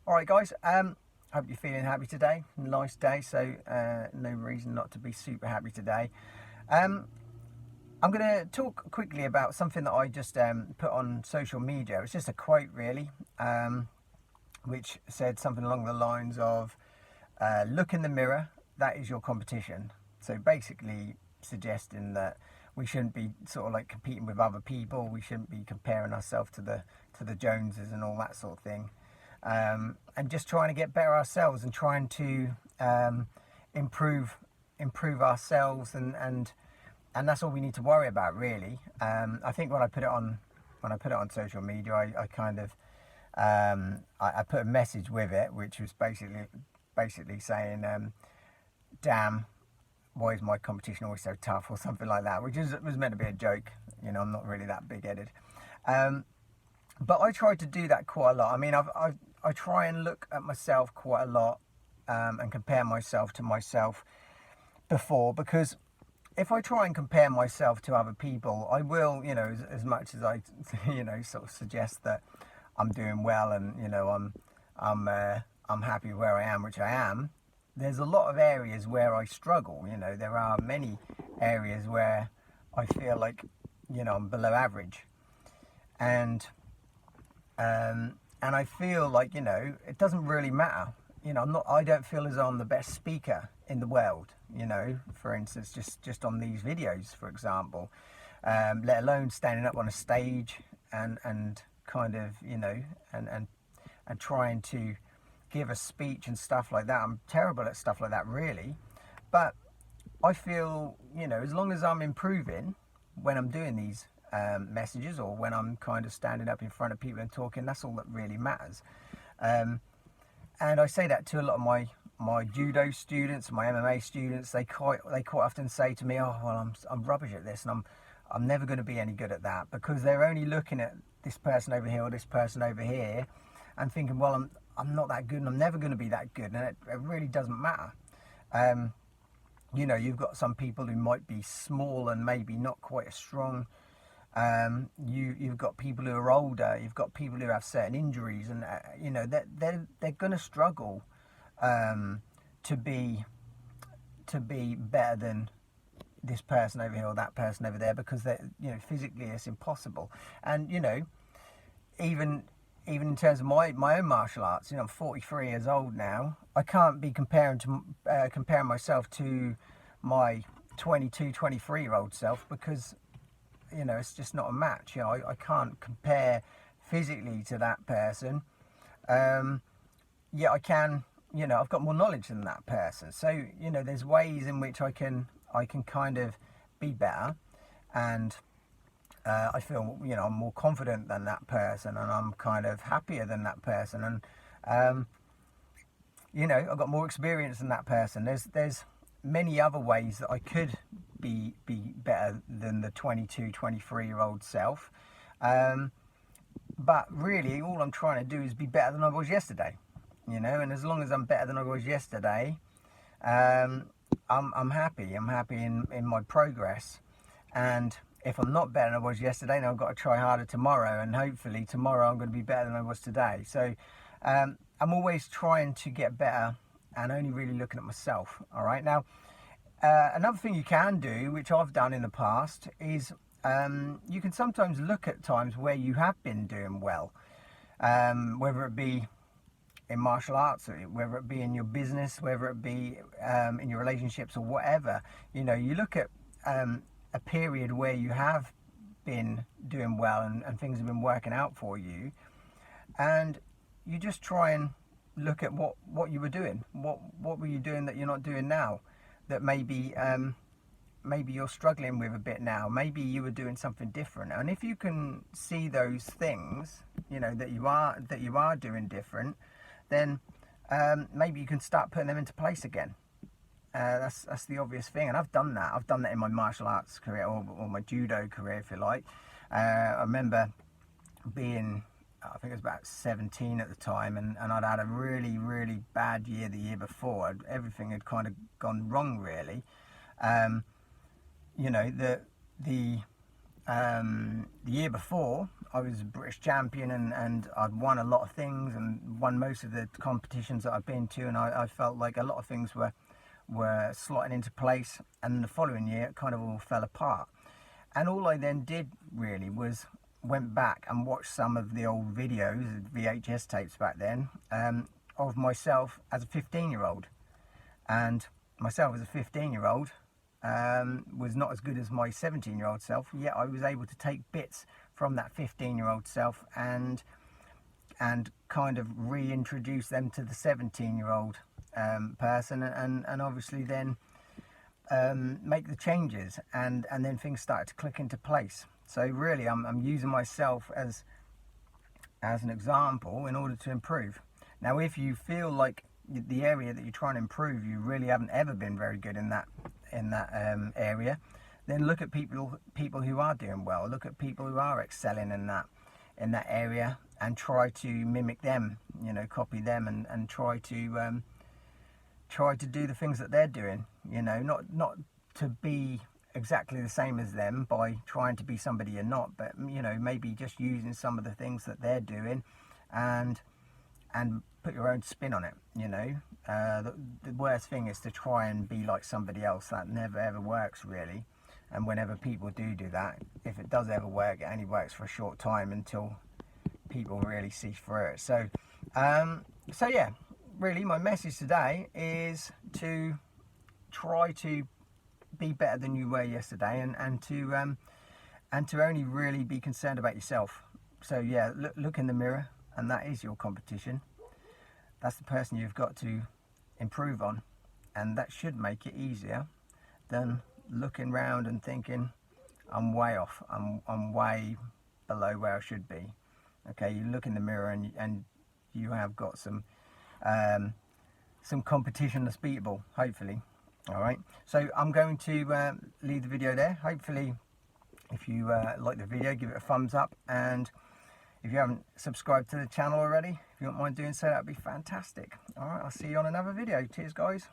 Alright guys, hope you're feeling happy today. Nice day, so no reason not to be super happy today. I'm going to talk quickly about something that I just put on social media. It's just a quote really, which said something along the lines of, look in the mirror, that is your competition. So basically suggesting that we shouldn't be sort of like competing with other people, we shouldn't be comparing ourselves to the Joneses and all that sort of thing. And just trying to get better ourselves and trying to improve ourselves, and that's all we need to worry about really. I think when I put it on social media, I kind of I put a message with it, which was basically saying, damn, why is my competition always so tough, or something like that, which was meant to be a joke. You know, I'm not really that big-headed. But I try to do that quite a lot. I mean, I try and look at myself quite a lot, and compare myself to myself before, because if I try and compare myself to other people, I will, you know, as much as I, you know, sort of suggest that I'm doing well and, you know, I'm happy where I am, which I am. There's a lot of areas where I struggle. You know, there are many areas where I feel like, you know, I'm below average, and I feel like, you know, it doesn't really matter. You know, I don't feel as though I'm the best speaker in the world, you know, for instance, just on these videos, for example, let alone standing up on a stage and kind of, you know, and trying to give a speech and stuff like that. I'm terrible at stuff like that, really. But I feel, you know, as long as I'm improving when I'm doing these messages, or when I'm kind of standing up in front of people and talking, that's all that really matters. And I say that to a lot of my judo students, my MMA students. They quite often say to me, "Oh, well, I'm rubbish at this, and I'm never going to be any good at that," because they're only looking at this person over here or this person over here, and thinking, "Well, I'm not that good, and I'm never going to be that good," and it really doesn't matter. You know, you've got some people who might be small and maybe not quite as strong. You've got people who are older. You've got people who have certain injuries, and you know, they're going to struggle to be better than this person over here or that person over there, because they, you know, physically it's impossible. And you know, even in terms of my own martial arts, you know, I'm 43 years old now. I can't be comparing myself to my 22, 23-year-old self, because, you know, it's just not a match. You know, I can't compare physically to that person. Yet I can, you know, I've got more knowledge than that person. So, you know, there's ways in which I can kind of be better, and I feel, you know, I'm more confident than that person, and I'm kind of happier than that person, and you know, I've got more experience than that person. There's many other ways that I could be better than the 22, 23-year-old self, but really all I'm trying to do is be better than I was yesterday, you know. And as long as I'm better than I was yesterday, I'm happy. I'm happy in my progress. And if I'm not better than I was yesterday, then I've got to try harder tomorrow, and hopefully tomorrow I'm going to be better than I was today. So I'm always trying to get better, and only really looking at myself. All right, now another thing you can do, which I've done in the past, is you can sometimes look at times where you have been doing well, whether it be in martial arts, whether it be in your business, whether it be in your relationships or whatever. You know, you look at a period where you have been doing well, and things have been working out for you, and you just try and look at what you were doing. What were you doing that you're not doing now, that maybe you're struggling with a bit now? Maybe you were doing something different. And if you can see those things, you know, that you are doing different, then maybe you can start putting them into place again. That's the obvious thing, and I've done that. I've done that in my martial arts career, or my judo career, if you like. I remember being, I think it was about 17 at the time, and I'd had a really, really bad year the year before. Everything had kind of gone wrong, really. You know, the year before, I was a British champion, and I'd won a lot of things and won most of the competitions that I've been to, and I felt like a lot of things were slotting into place, and the following year it kind of all fell apart. And all I then did really was went back and watched some of the old videos, VHS tapes back then, of myself as a 15-year-old. And myself as a 15-year-old was not as good as my 17-year-old self, yet I was able to take bits from that 15-year-old self and kind of reintroduce them to the 17-year-old person, and obviously then make the changes, and then things started to click into place. So really I'm using myself as an example in order to improve. Now if you feel like the area that you're trying to improve, you really haven't ever been very good in that area, then look at people who are doing well, look at people who are excelling in that area, and try to mimic them, you know, copy them, and try to do the things that they're doing, you know, not to be exactly the same as them by trying to be somebody you're not, but you know, maybe just using some of the things that they're doing and put your own spin on it, you know. The worst thing is to try and be like somebody else. That never ever works really, and whenever people do that, if it does ever work, it only works for a short time until people really see through it. So yeah, really my message today is to try to be better than you were yesterday, and to only really be concerned about yourself. So yeah, look in the mirror, and that is your competition. That's the person you've got to improve on, and that should make it easier than looking round and thinking I'm way off, I'm way below where I should be. Okay, you look in the mirror and you have got some competition that's beatable, hopefully. All right, so I'm going to leave the video there. Hopefully if you like the video, give it a thumbs up, and if you haven't subscribed to the channel already, if you don't mind doing so, that'd be fantastic. All right, I'll see you on another video. Cheers guys.